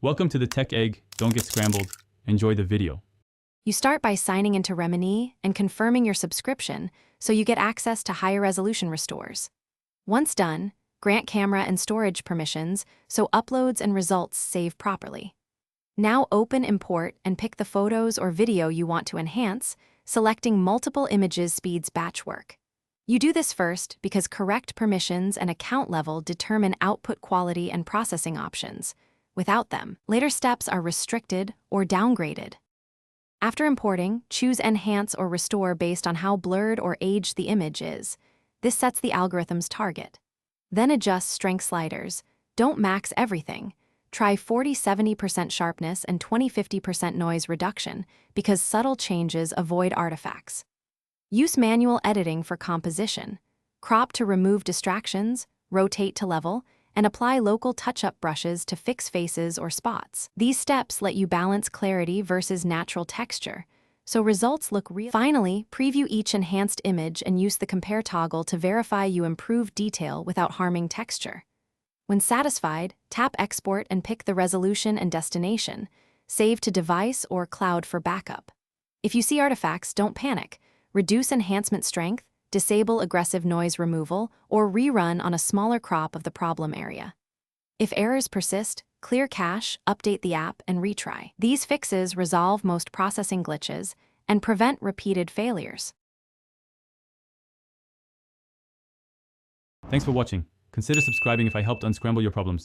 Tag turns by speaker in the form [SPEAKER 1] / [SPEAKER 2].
[SPEAKER 1] Welcome to the Tech Egg. Don't get scrambled. Enjoy the video.
[SPEAKER 2] You start by signing into Remini and confirming your subscription so you get access to higher resolution restores. Once done, grant camera and storage permissions so uploads and results save properly. Now open Import and pick the photos or video you want to enhance, selecting multiple images speeds batch work. You do this first because correct permissions and account level determine output quality and processing options. Without them, later steps are restricted or downgraded. After importing, choose Enhance or Restore based on how blurred or aged the image is. This sets the algorithm's target. Then adjust strength sliders. Don't max everything. Try 40-70% sharpness and 20-50% noise reduction because subtle changes avoid artifacts. Use manual editing for composition. Crop to remove distractions, rotate to level, and apply local touch-up brushes to fix faces or spots. These steps let you balance clarity versus natural texture, so results look real. Finally, preview each enhanced image and use the compare toggle to verify you improve detail without harming texture. When satisfied, tap Export and pick the resolution and destination. Save to device or cloud for backup. If you see artifacts, don't panic. Reduce enhancement strength, disable aggressive noise removal, or rerun on a smaller crop of the problem area. If errors persist, clear cache, update the app, and retry. These fixes resolve most processing glitches and prevent repeated failures.
[SPEAKER 1] Thanks for watching. Consider subscribing if I helped unscramble your problems.